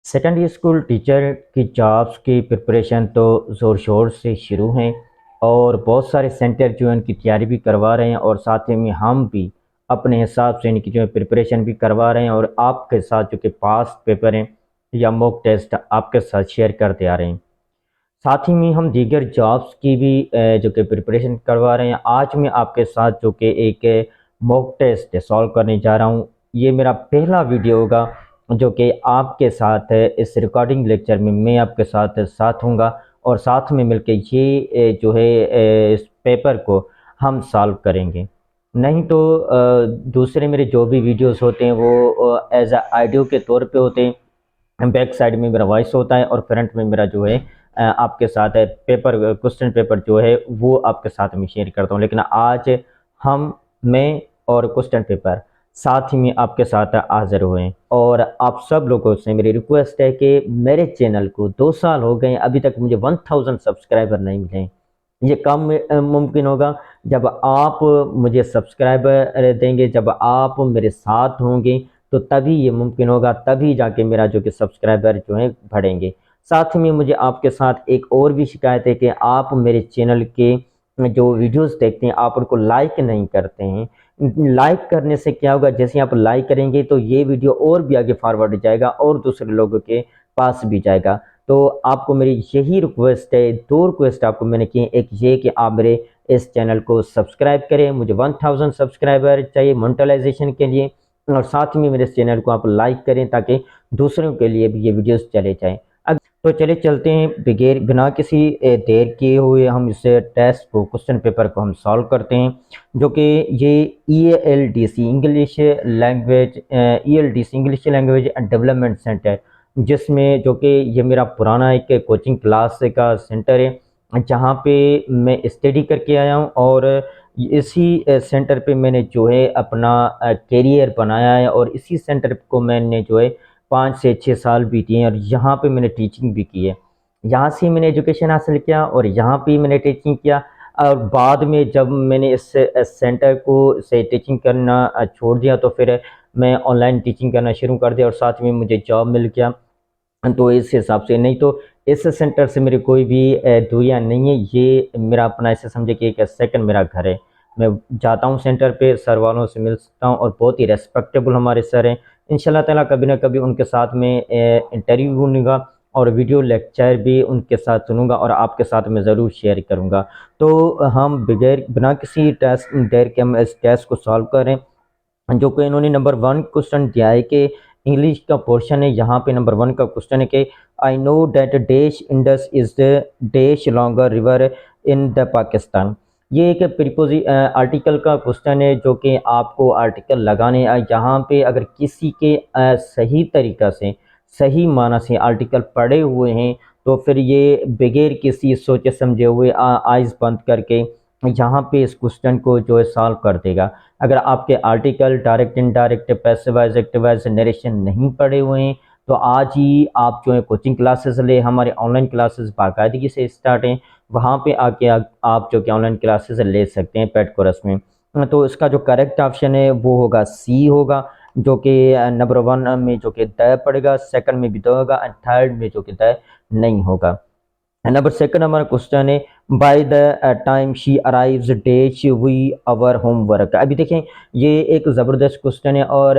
Secondary school teacher की jobs की preparation तो ज़ोर शोर से शुरू हैं और बहुत सारे सेंटर जो है उनकी तैयारी भी करवा रहे हैं और साथ ही में हम भी अपने हिसाब से इनकी जो है प्रिपरेशन भी करवा रहे हैं और आपके साथ जो कि पास्ट पेपर हैं या मॉक टेस्ट आपके साथ शेयर करते आ रहे हैं। साथ ही में हम दीगर जॉब्स की भी जो कि प्रिपरेशन करवा रहे हैं। आज मैं आपके साथ जो कि एक मॉक टेस्ट सॉल्व करने जा रहा हूँ। ये मेरा पहला वीडियो होगा जो कि आपके साथ इस रिकॉर्डिंग लेक्चर में मैं आपके साथ हूँगा और साथ में मिलके ये जो है इस पेपर को हम सॉल्व करेंगे। नहीं तो दूसरे मेरे जो भी वीडियोस होते हैं वो एज अ ऑडियो के तौर पे होते हैं। बैक साइड में मेरा वॉइस होता है और फ्रंट में मेरा जो है आपके साथ है पेपर क्वेश्चन पेपर जो है वो आपके साथ में शेयर करता हूँ। लेकिन आज हम मैं और क्वेश्चन पेपर साथ ही में आपके साथ हाजिर हुए हैं और आप सब लोगों से मेरी रिक्वेस्ट है कि मेरे चैनल को 2 साल हो गए अभी तक मुझे 1000 सब्सक्राइबर नहीं मिले। ये कम मुमकिन होगा जब आप मुझे सब्सक्राइबर देंगे, जब आप मेरे साथ होंगे तो तभी ये मुमकिन होगा, तभी जाके मेरा जो कि सब्सक्राइबर जो है बढ़ेंगे। साथ में मुझे आपके साथ एक और भी शिकायत है कि आप मेरे चैनल के जो वीडियोस देखते हैं आप उनको लाइक नहीं करते हैं। लाइक करने से क्या होगा, जैसे आप लाइक करेंगे तो ये वीडियो और भी आगे फॉरवर्ड जाएगा और दूसरे लोगों के पास भी जाएगा। तो आपको मेरी यही रिक्वेस्ट है, 2 रिक्वेस्ट आपको मैंने की। एक ये कि आप मेरे इस चैनल को सब्सक्राइब करें, मुझे 1000 सब्सक्राइबर चाहिए मोनेटाइजेशन के लिए, और साथ में मेरे चैनल को आप लाइक करें ताकि दूसरों के लिए भी ये वीडियोस चले जाएं। अब तो चलिए चलते हैं, बगैर बिना किसी देर किए हुए हम इस टेस्ट को क्वेश्चन पेपर को हम सॉल्व करते हैं। जो कि ये ELDC English language ELDC English language development centre, जिसमें जो कि ये मेरा पुराना एक कोचिंग क्लास का सेंटर है जहाँ पे मैं स्टडी करके आया हूँ और इसी सेंटर पे मैंने जो है अपना करियर बनाया है और इसी सेंटर को मैंने जो है 5 से 6 साल भी दिए और यहाँ पे मैंने टीचिंग भी की है। यहाँ से मैंने एजुकेशन हासिल किया और यहाँ पे मैंने टीचिंग किया और बाद में जब मैंने इस सेंटर को से टीचिंग करना छोड़ दिया तो फिर मैं ऑनलाइन टीचिंग करना शुरू कर दिया और साथ में मुझे जॉब मिल गया। तो इस हिसाब से, नहीं तो इस सेंटर से मेरी कोई भी दूरियां नहीं है। ये मेरा अपना ऐसे समझे कि एक सेकंड मेरा घर है। मैं जाता हूँ सेंटर पे, सर वालों से मिलता हूँ और बहुत ही रेस्पेक्टेबल हमारे सर हैं। इंशाल्लाह ताला कभी ना कभी उनके साथ में इंटरव्यू लूँगा और वीडियो लेक्चर भी उनके साथ सुनूंगा और आपके साथ में ज़रूर शेयर करूँगा। तो हम बगैर बिना किसी टेस्ट देर के हम इस टेस्ट को सॉल्व करें। जो कि इन्होंने नंबर 1 क्वेश्चन दिया है कि इंग्लिश का पोर्शन है। यहाँ पे नंबर 1 का क्वेश्चन है कि I know that dash Indus is the dash longer river in the Pakistan. ये एक प्रीपोजी आर्टिकल का क्वेश्चन है जो कि आपको आर्टिकल लगाने यहाँ पे अगर किसी के सही तरीका से सही माना से आर्टिकल पढ़े हुए हैं तो फिर ये बगैर किसी सोचे समझे हुए आइज़ बंद करके यहाँ पे इस क्वेश्चन को जो है सॉल्व कर देगा। अगर आपके article direct indirect passive voice active voice narration नहीं पढ़े हुए हैं तो आज ही आप जो है कोचिंग क्लासेस ले, हमारे ऑनलाइन क्लासेस बाकायदगी से स्टार्ट हैं, वहाँ पे आके आप जो कि ऑनलाइन क्लासेस ले सकते हैं पेड कोर्स में। तो इसका जो करेक्ट ऑप्शन है वो होगा सी होगा, जो कि नंबर 1 में जो कि द पड़ेगा, सेकंड में भी द होगा एंड थर्ड में जो कि द नहीं होगा। नंबर 2 हमारा क्वेश्चन है by the time she arrives dash we our homework. अभी देखें ये एक ज़बरदस्त क्वेश्चन है और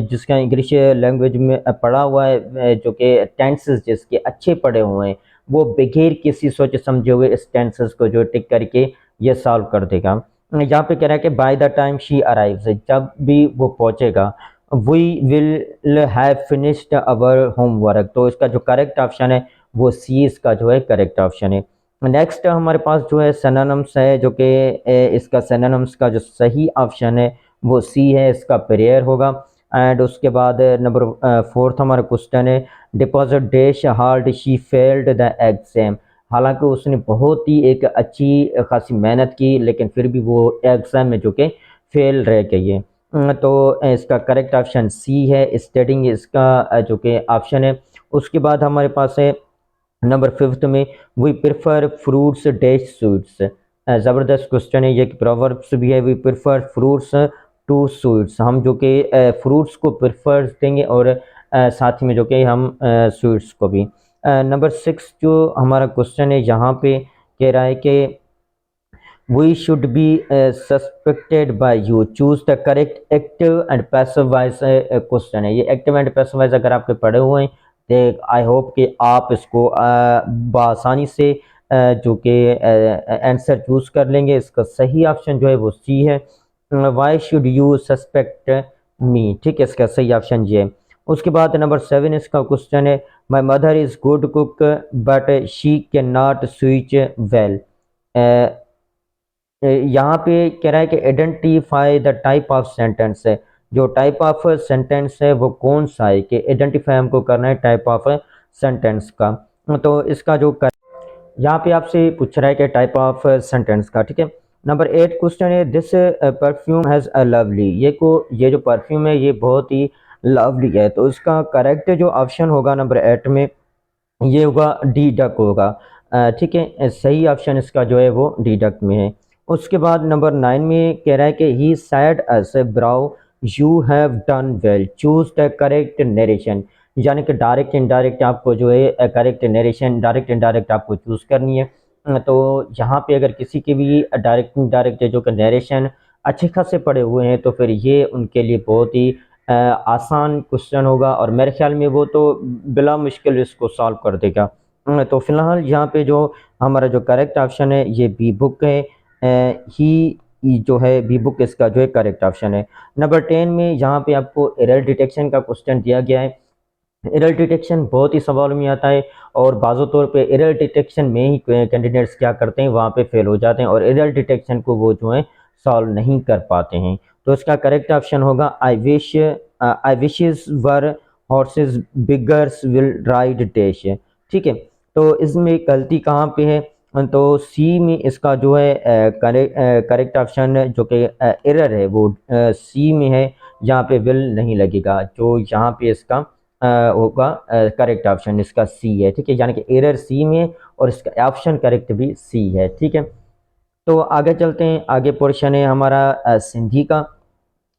जिसका इंग्लिश लैंग्वेज में पढ़ा हुआ है, जो कि टेंसेस जिसके अच्छे पढ़े हुए हैं वो बगैर किसी सोचे समझे हुए इस टेंसेस को जो टिक करके ये सॉल्व कर देगा। यहाँ पे कह रहा है कि by the time she arrives, जब भी वो पहुँचेगा, we will have finished our homework. तो इसका जो करेक्ट ऑप्शन है वो सी इसका जो है करेक्ट ऑप्शन है। नेक्स्ट हमारे पास जो है सिनोनिम्स है, जो कि इसका सिनोनिम्स का जो सही ऑप्शन है वो सी है, इसका प्रेयर होगा। एंड उसके बाद नंबर 4 हमारा क्वेश्चन है deposit dash hard she failed the exam. हालांकि उसने बहुत ही एक अच्छी खासी मेहनत की लेकिन फिर भी वो एग्जाम में जो कि फेल रह गई है। तो इसका करेक्ट ऑप्शन सी है, स्टडिंग इसका जो कि ऑप्शन है। उसके बाद हमारे पास है नंबर 5 में we prefer fruits dash sweets. ज़बरदस्त क्वेश्चन है ये, प्रोवर्ब्स भी है, we prefer fruits to sweets. हम जो कि फ्रूट्स को प्रेफर देंगे और साथ ही में जो कि हम स्वीट्स को भी। नंबर 6 जो हमारा क्वेश्चन है यहाँ पे कह रहा है कि we should be suspected by you, choose the correct active and passive voice question है। ये एक्टिव एंड पैसिव वॉइस अगर आपके पढ़े हुए हैं तो आई होप कि आप इसको बआसानी से जो कि आंसर चूज कर लेंगे। इसका सही ऑप्शन जो है वो सी है, वाई शुड यू सस्पेक्ट मी, ठीक है, इसका सही ऑप्शन ये है। उसके बाद नंबर 7 इसका क्वेश्चन है, my mother is good cook but she can not switch well. यहाँ पे कह रहा है कि identify the type of sentence है, जो टाइप ऑफ सेंटेंस है वो कौन सा है, कि आइडेंटिफाई हमको करना है टाइप ऑफ सेंटेंस का। तो इसका जो यहाँ पे आपसे पूछ रहा है कि टाइप ऑफ सेंटेंस का, ठीक है। नंबर 8 क्वेश्चन है, this perfume has a lovely, ये जो परफ्यूम है ये बहुत ही लवली है। तो इसका करेक्ट जो ऑप्शन होगा नंबर 8 में ये होगा डी डक होगा, ठीक है, सही ऑप्शन इसका जो है वो डी डक में है। उसके बाद नंबर 9 में कह रहा है कि he said us bravo you have done well, choose the correct narration, यानी कि डायरेक्ट इनडायरेक्ट आपको जो है करेक्ट नरेशन डायरेक्ट इनडायरेक्ट आपको चूज करनी है। तो यहाँ पे अगर किसी के भी डायरेक्ट इनडायरेक्ट जो कि नरेशन अच्छे खासे पड़े हुए हैं तो फिर ये उनके लिए बहुत ही आसान क्वेश्चन होगा और मेरे ख्याल में वो तो बिला मुश्किल इसको सॉल्व कर देगा। तो फिलहाल यहाँ पे जो हमारा जो करेक्ट ऑप्शन है ये बी बुक है, ही जो है बी बुक इसका जो है करेक्ट ऑप्शन है। नंबर 10 में यहाँ पे आपको एरर डिटेक्शन का क्वेश्चन दिया गया है। एरर डिटेक्शन बहुत ही सवाल में आता है और बाज़ों तौर पे एरर डिटेक्शन में ही कैंडिडेट्स क्या करते हैं वहाँ पे फेल हो जाते हैं और एरर डिटेक्शन को वो जो है सॉल्व नहीं कर पाते हैं। तो इसका करेक्ट ऑप्शन होगा I wishes were horses beggars will ride dash, ठीक है। तो इसमें गलती कहाँ पे है, तो सी में इसका जो है करेक्ट ऑप्शन जो कि एरर है वो सी में है, यहाँ पे विल नहीं लगेगा, जो यहाँ पे इसका होगा करेक्ट ऑप्शन इसका सी है, ठीक है, यानी कि एरर सी में है और इसका ऑप्शन करेक्ट भी सी है, ठीक है। तो आगे चलते हैं, आगे पोर्शन है हमारा सिंधी का।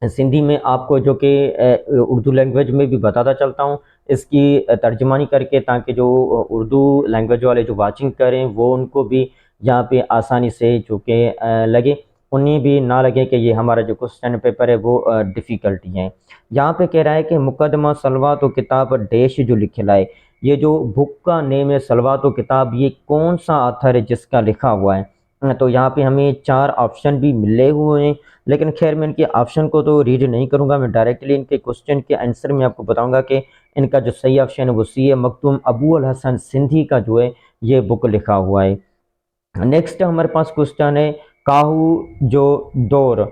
सिंधी में आपको जो कि उर्दू लैंग्वेज में भी बताता चलता हूँ इसकी तर्जमानी करके, ताकि जो उर्दू लैंग्वेज वाले जो वाचिंग करें वो उनको भी यहाँ पे आसानी से जो कि लगे, उन्हें भी ना लगे कि ये हमारा जो क्वेश्चन पेपर है वो डिफ़िकल्टी है। यहाँ पे कह रहा है कि मुकदमा सलवात व किताब डैश जो लिखा है, ये जो बुक का नेम है सलवात व किताब, ये कौन सा आथर है जिसका लिखा हुआ है। तो यहाँ पे हमें 4 ऑप्शन भी मिले हुए हैं, लेकिन खैर मैं इनके ऑप्शन को तो रीड नहीं करूँगा, मैं डायरेक्टली इनके क्वेश्चन के आंसर में आपको बताऊँगा कि इनका जो सही ऑप्शन है वो सी है, मखदूम अबू अल हसन सिंधी का जो है ये बुक लिखा हुआ है। नेक्स्ट हमारे पास क्वेश्चन है, काहू जो दौर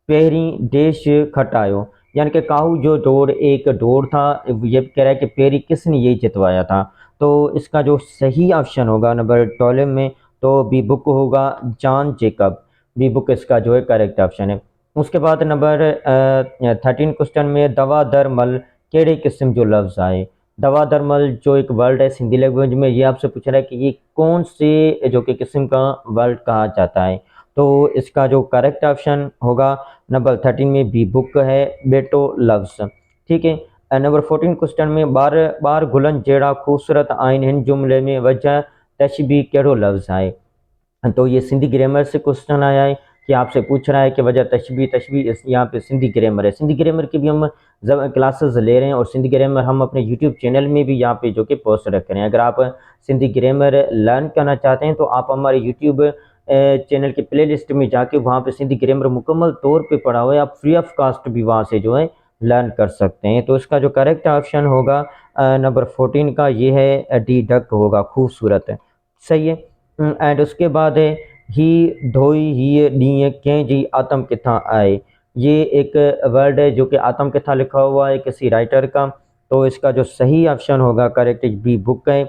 पेरी देश खटायो, यानी कि काहू जो दौर एक दौर था, ये कह रहा है कि पेरी किसने ये जितवाया था। तो इसका जो सही ऑप्शन होगा नंबर 12 में तो बी बुक होगा जॉन जेकब, बी बुक इसका जो है करेक्ट ऑप्शन है। उसके बाद नंबर 13 क्वेश्चन में दवा दरमल केड़े किस्म जो लफ्ज़ आए, दवा दरमल जो एक वर्ड है सिंधी लैंग्वेज में, ये आपसे पूछ रहा है कि ये कौन से जो कि किस्म का वर्ड कहा जाता है। तो इसका जो करेक्ट ऑप्शन होगा नंबर 13 में बी बुक है बेटो लफ्ज़, ठीक है। नंबर 14 क्वेश्चन में बार बार गुलन जेड़ा खूबसूरत आइन हिन जुमले में वजह तशबी केड़ो लफ्ज़ आए। तो ये सिंधी ग्रामर से क्वेश्चन आया है कि आपसे पूछ रहा है कि वजह तशबी तशबी यहाँ पे सिंधी ग्रामर है। सिंधी ग्रामर की भी हम क्लासेस ले रहे हैं और सिंधी ग्रामर हम अपने यूट्यूब चैनल में भी यहाँ पे जो कि पोस्ट रख रहे हैं। अगर आप सिंधी ग्रामर लर्न करना चाहते हैं तो आप हमारे यूट्यूब चैनल के प्लेलिस्ट में जाके वहाँ पे सिंधी ग्रामर मुकम्मल तौर पे पढ़ा हुआ है, आप फ्री ऑफ कास्ट भी वहाँ से जो है लर्न कर सकते हैं। तो इसका जो करेक्ट ऑप्शन होगा नंबर 14 का ये है डी डक होगा, खूबसूरत है, सही है। एंड उसके बाद है ही धोई ही डी कें जी आतम किथा आए, ये एक वर्ड है जो कि आतम किथा लिखा हुआ है किसी राइटर का। तो इसका जो सही ऑप्शन होगा करेक्ट बी बुक है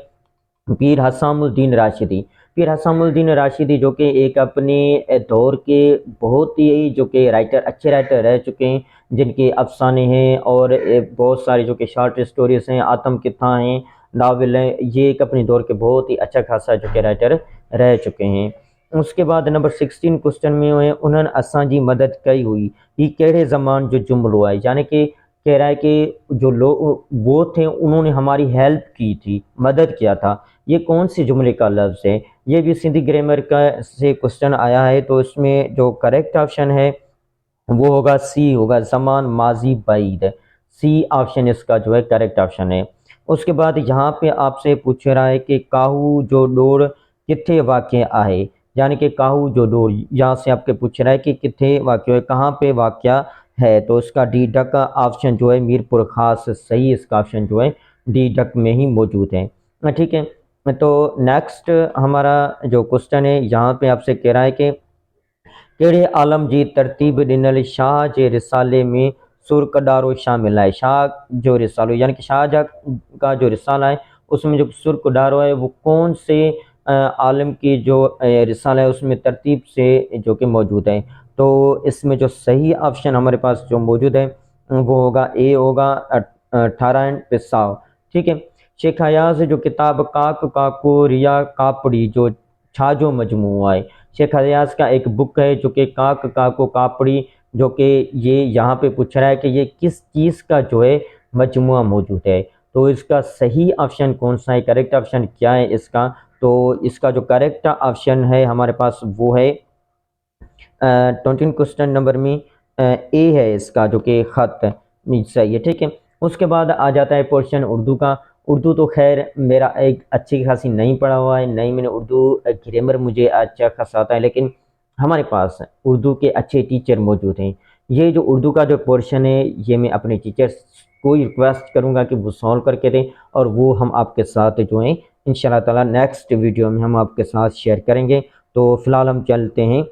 पीर हसामुद्दीन राशिदी। पीर हसामुद्दीन राशिदी जो कि एक अपने दौर के बहुत ही जो कि राइटर अच्छे राइटर रह चुके हैं, जिनके अफसाने हैं और बहुत सारी जो कि शॉर्ट स्टोरीज हैं, आतम किथा हैं, नावल हैं, ये एक अपने दौर के बहुत ही अच्छा खासा जो कि राइटर रह चुके हैं। उसके बाद नंबर 16 क्वेश्चन में हुए उन्होंने असां जी मदद कई हुई, ये केड़े ज़मान जो जुमलो है, यानी कि कह रहा है कि जो लोग वो थे उन्होंने हमारी हेल्प की थी, मदद किया था। ये कौन से जुमले का लफ्ज़ है? ये भी सिंधी ग्रामर का से क्वेश्चन आया है, तो इसमें जो करेक्ट ऑप्शन है वो होगा सी होगा, ज़मान माजी बईद। सी ऑप्शन इसका जो है करेक्ट ऑप्शन है। उसके बाद यहाँ पे आपसे पूछ रहा है कि काहू जो डोर किथे वाक़ आहे, यानी कि काहू जो डोर यहाँ से आपके पूछ रहा है कि किथे वाक़ है, कहाँ पे वाक़ है। तो इसका डी डक का ऑप्शन जो है मीरपुर खास सही, इसका ऑप्शन जो है डी डक में ही मौजूद है। ठीक है, तो नेक्स्ट हमारा जो क्वेश्चन है यहाँ पे आपसे कह रहा है कि कहिड़े आलम जी तरतीब ॾिनल शाह जे रिसाले में सुर कडारो शामिल है। शाह जो रिसालो यानी कि शाहजहाँ का जो रिसाला है उसमें जो सुर कडारो है वो कौन से आलम की जो रिसाला है उसमें तरतीब से जो कि मौजूद है। तो इसमें जो सही ऑप्शन हमारे पास जो मौजूद है वो होगा ए होगा 18 पिसाव। ठीक है, शेख हयाज जो किताब काक काको रिया कापड़ी जो छाजो मजमू है। शेख हयाज का एक बुक है जो कि काक काको कापड़ी, जो कि ये यहाँ पे पूछ रहा है कि ये किस चीज़ का जो है मजमुआ मौजूद है। तो इसका सही ऑप्शन कौन सा है, करेक्ट ऑप्शन क्या है इसका? तो इसका जो करेक्ट ऑप्शन है हमारे पास वो है 20 क्वेश्चन नंबर में ए है इसका, जो कि ख़त सही है। ठीक है, उसके बाद आ जाता है पोर्शन उर्दू का। उर्दू तो खैर मेरा एक अच्छी खासी नहीं पढ़ा हुआ है, नहीं मैंने उर्दू ग्रामर मुझे अच्छा खासा आता है, लेकिन हमारे पास उर्दू के अच्छे टीचर मौजूद हैं। ये जो उर्दू का जो पोर्शन है ये मैं अपने टीचर्स को रिक्वेस्ट करूँगा कि वो सॉल्व करके दें, और वो हम आपके साथ जो हैं इंशाल्लाह ताला नेक्स्ट वीडियो में हम आपके साथ शेयर करेंगे। तो फ़िलहाल हम चलते हैं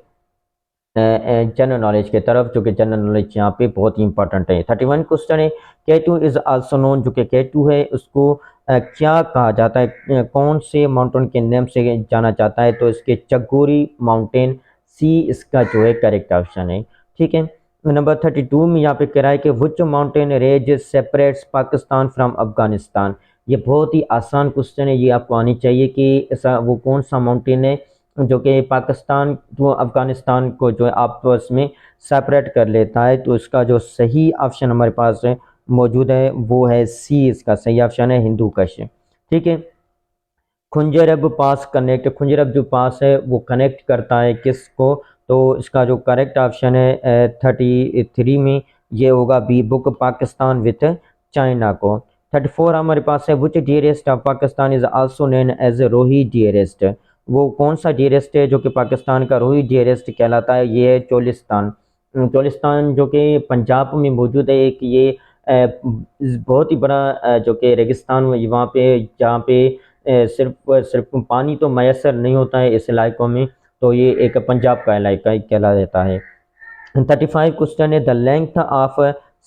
जनरल नॉलेज की तरफ, जो कि जनरल नॉलेज यहाँ पे बहुत ही इंपॉर्टेंट है। 31 क्वेश्चन है, K2 इज़ आल्सो नोन, जो कि K2 है उसको क्या कहा जाता है, कौन से माउंटेन के नेम से जाना जाता है? तो इसके चगोरी माउंटेन, सी इसका जो है करेक्ट ऑप्शन है। ठीक है, नंबर 32 में यहाँ पे कह रहा है कि which mountain range separates Pakistan from Afghanistan. ये बहुत ही आसान क्वेश्चन है, ये आपको आनी चाहिए कि ऐसा वो कौन सा माउंटेन है जो कि पाकिस्तान तो अफ़गानिस्तान को जो है आपस में सेपरेट कर लेता है। तो इसका जो सही ऑप्शन हमारे पास है मौजूद है वो है सी, इसका सही ऑप्शन है हिंदू कश। ठीक है, खुंजरब पास कनेक्ट, खुंजरब जो पास है वो कनेक्ट करता है किसको? तो इसका जो करेक्ट ऑप्शन है 33 में ये होगा B, book Pakistan with China को। 34 हमारे पास है which desert of Pakistan is also known as Rohi desert. वो कौन सा डियरेस्ट है जो कि पाकिस्तान का रोही डियरेस्ट कहलाता है? ये है चोलिस्तान। चोलिस्तान जो कि पंजाब में मौजूद है, एक ये बहुत ही बड़ा जो कि रेगिस्तान वहाँ पे जहाँ पे सिर्फ पानी तो मैसर नहीं होता है इस इलाकों में, तो ये एक पंजाब का इलाका ही कहला जाता है। 35 क्वेश्चन है, the length of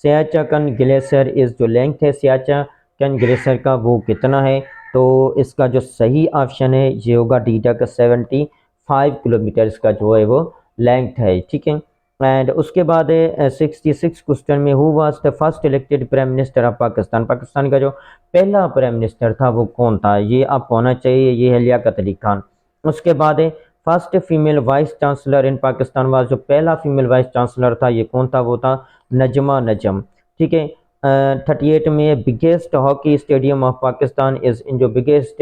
Siachen glacier is, जो लेंथ है सियाचिन ग्लेशियर का वो कितना है? तो इसका जो सही ऑप्शन है ये होगा डी तक 75 किलोमीटर इसका जो है वो लेंथ है। ठीक है, एंड उसके बाद 66 क्वेश्चन में, who was the first elected prime minister of Pakistan. Pakistan का जो पहला प्राइम मिनिस्टर था वो कौन था? ये आपको होना चाहिए, ये है लियाकत अली खान। उसके बाद है first female vice chancellor in Pakistan was, जो पहला फीमेल वाइस चांसलर था ये कौन था? वो था नजमा नजम। ठीक है, 38 में biggest hockey stadium of Pakistan is in, जो बिगेस्ट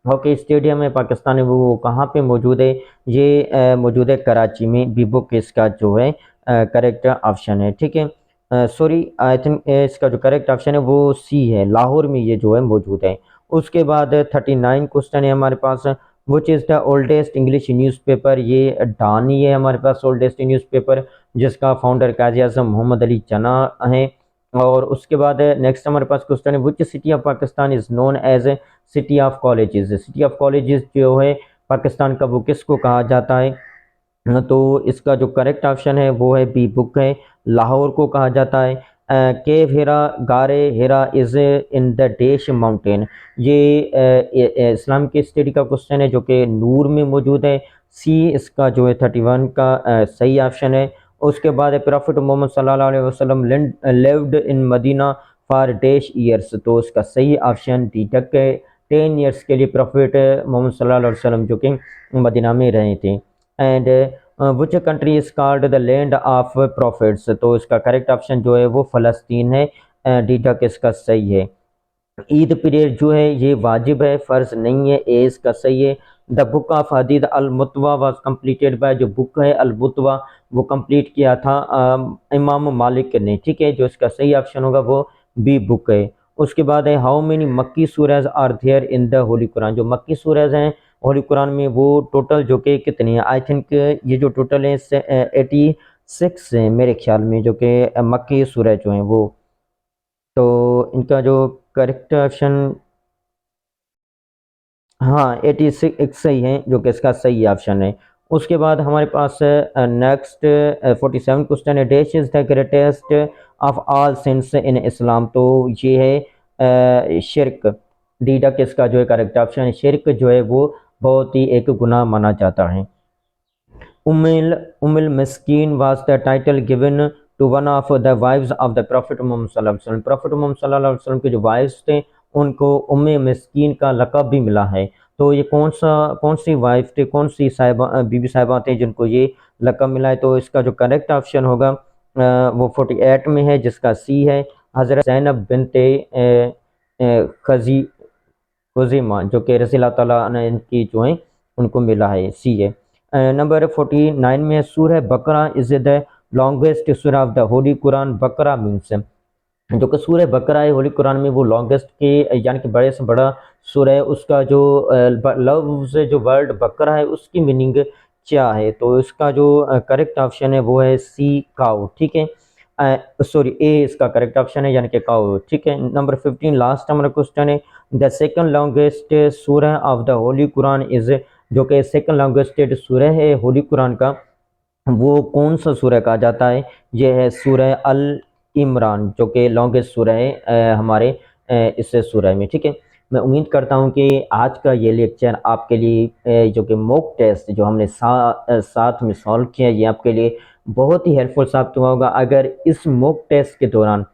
हॉकी स्टेडियम है पाकिस्तान में वो कहाँ पे मौजूद है? ये मौजूद है कराची में। बी बुक इसका जो है करेक्ट ऑप्शन है। ठीक है, सॉरी आई थिंक इसका जो करेक्ट ऑप्शन है वो सी है, लाहौर में ये जो है मौजूद है। उसके बाद 39 क्वेश्चन है हमारे पास, which is the oldest English newspaper. ये डॉन ही है हमारे पास ओल्डेस्ट न्यूज़पेपर, जिसका फाउंडर काजी आज़म मोहम्मद अली जना है। और उसके बाद नेक्स्ट हमारे पास क्वेश्चन है, which city of Pakistan is known as a city of colleges. City of colleges जो है पाकिस्तान का वो किसको कहा जाता है? तो इसका जो करेक्ट ऑप्शन है वो है बी बुक है, लाहौर को कहा जाता है। केव हेरा गारे Hera is in the dash mountain. ये इस्लाम की स्टडी का क्वेश्चन है जो कि नूर में मौजूद है। सी इसका जो है 31 का सही ऑप्शन है। उसके बाद प्रॉफिट मोहम्मद सल्लल्लाहु अलैहि वसल्लम lived in Medina for dash years. तो उसका सही ऑप्शन डी तक है, 10 ईयर्स के लिए प्रॉफिट मोहम्मद सल्लल्लाहु अलैहि वसल्लम जो कि मदीना में रहे थे। And which country is called the land of profits. तो इसका करेक्ट ऑप्शन जो है वो फ़लस्तीन है। डी तक इसका सही है। ईद पीरियड जो है ये वाजिब है, फ़र्ज नहीं है, ए इसका सही है। The book of Hadid Al Mutwa was completed by, जो बुक है अल मुतवा वो कंप्लीट किया था इमाम मालिक ने, ठीक है, जो इसका सही ऑप्शन होगा वो बी बुक है। उसके बाद है how many Makki surahs are there in the holy Quran, जो मक्की सूरज हैं होली कुरान में वो टोटल जो कि कितनी है, आई थिंक ये जो टोटल है 86 है मेरे ख्याल में, जो कि मक्की सूरज जो हैं वो। तो इनका जो करेक्ट ऑप्शन, हाँ 86 सही है, जो कि इसका सही ऑप्शन है। उसके बाद हमारे पास नेक्स्ट 47 क्वेश्चन है, dash is the greatest of all sins in Islam, तो ये है शिरक। डी डक इसका जो है करेक्ट ऑप्शन है, शिरक जो है वो बहुत ही एक गुनाह माना जाता है। Ummul Ummul Miskeen was the title given to one of the wives of the prophet Mohammad सल्लल्लाहु अलैहि वसल्लम, प्रॉफिट मोहम्मद सल्लल्लाहु अलैहि वसल्लम के जो वाइव्स थे उनको उम्मे मिस्कीन का लक़ब भी मिला है। तो ये कौन सी वाइफ थे, कौन सी साहिबा बीबी साहिबा थे जिनको ये लक़ब मिला है, तो इसका जो करेक्ट ऑप्शन होगा वो 48 में है, जिसका सी है, हज़रत ज़ैनब बिनते खजी खुज़ैमा, जो कि रज़ी अल्लाह ताला अन्हा इनकी जो है उनको मिला है, सी है। नंबर 49 में सूरह बकरा इज़ द लॉन्गेस्ट सूरह ऑफ द होली कुरान, बकरा मीन्स, जो कि सूरह बकरा है होली कुरान में वो लॉन्गेस्ट के यानी कि बड़े से बड़ा सूरह है, उसका जो लफ्ज़ जो वर्ड बकरा है उसकी मीनिंग क्या है, तो इसका जो करेक्ट ऑप्शन है वो है सी काउ, ठीक है, सॉरी ए इसका करेक्ट ऑप्शन है यानी कि काउ, ठीक है। नंबर 15 लास्ट हमारा क्वेश्चन है, द सेकंड लॉन्गेस्ट सूरह of the holy Quran is, जो कि सेकंड लॉन्गेस्ट सूरह है होली कुरान का, वो कौन सा सूरह कहा जाता है, ये है सूरह अल इमरान, जो कि लॉन्गेस्ट सूरह है हमारे इस सूरह में, ठीक है। मैं उम्मीद करता हूँ कि आज का ये लेक्चर आपके लिए जो कि मॉक टेस्ट जो हमने साथ में सॉल्व किया, ये आपके लिए बहुत ही हेल्पफुल साबित हुआ होगा। अगर इस मॉक टेस्ट के दौरान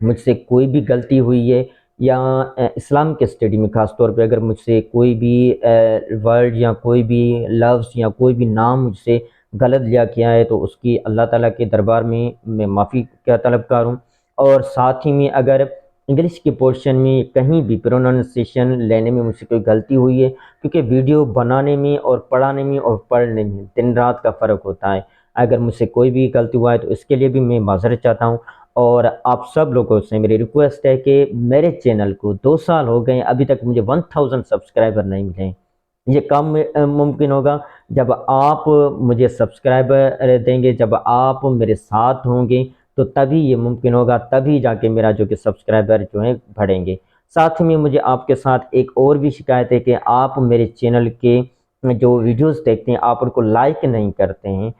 मुझसे कोई भी गलती हुई है या इस्लाम के स्टडी में ख़ास तौर पे अगर मुझसे कोई भी वर्ड या कोई भी लफ्ज़ या कोई भी नाम मुझसे गलत लिया किया है, तो उसकी अल्लाह ताला के दरबार में मैं माफ़ी का तलबकार हूँ। और साथ ही में अगर इंग्लिश के पोर्शन में कहीं भी प्रोनाउंसिएशन लेने में मुझसे कोई गलती हुई है, क्योंकि वीडियो बनाने में और पढ़ाने में और पढ़ने में दिन रात का फ़र्क होता है, अगर मुझसे कोई भी गलती हुआ है तो इसके लिए भी मैं माज़रत चाहता हूँ। और आप सब लोगों से मेरी रिक्वेस्ट है कि मेरे चैनल को 2 साल हो गए, अभी तक मुझे 1000 सब्सक्राइबर नहीं मिले। ये कब मुमकिन होगा, जब आप मुझे सब्सक्राइबर देंगे, जब आप मेरे साथ होंगे, तो तभी ये मुमकिन होगा, तभी जाके मेरा जो कि सब्सक्राइबर जो है बढ़ेंगे। साथ में मुझे आपके साथ एक और भी शिकायत है कि आप मेरे चैनल के जो वीडियोस देखते हैं आप उनको लाइक नहीं करते हैं।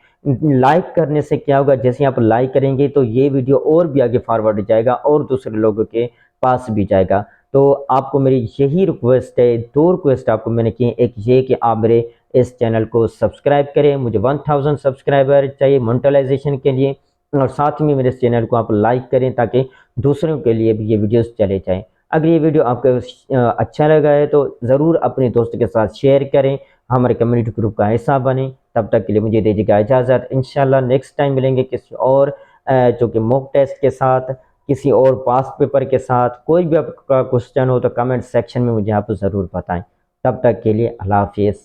लाइक करने से क्या होगा, जैसे आप लाइक करेंगे तो ये वीडियो और भी आगे फॉरवर्ड जाएगा और दूसरे लोगों के पास भी जाएगा। तो आपको मेरी यही रिक्वेस्ट है, 2 रिक्वेस्ट आपको मैंने की, एक ये कि आप मेरे इस चैनल को सब्सक्राइब करें, मुझे 1000 सब्सक्राइबर चाहिए मोनेटाइजेशन के लिए, और साथ में मेरे चैनल को आप लाइक करें ताकि दूसरों के लिए भी ये वीडियोस चले जाएं। अगर ये वीडियो आपको अच्छा लगा है तो ज़रूर अपने दोस्त के साथ शेयर करें, हमारे कम्युनिटी ग्रुप का हिस्सा बने। तब तक के लिए मुझे दीजिएगा इजाज़त। इंशाल्लाह नेक्स्ट टाइम मिलेंगे किसी और जो कि मॉक टेस्ट के साथ, किसी और पास्ट पेपर के साथ। कोई भी आपका क्वेश्चन हो तो कमेंट सेक्शन में मुझे आप ज़रूर बताएं। तब तक के लिए अल्लाह हाफिज़।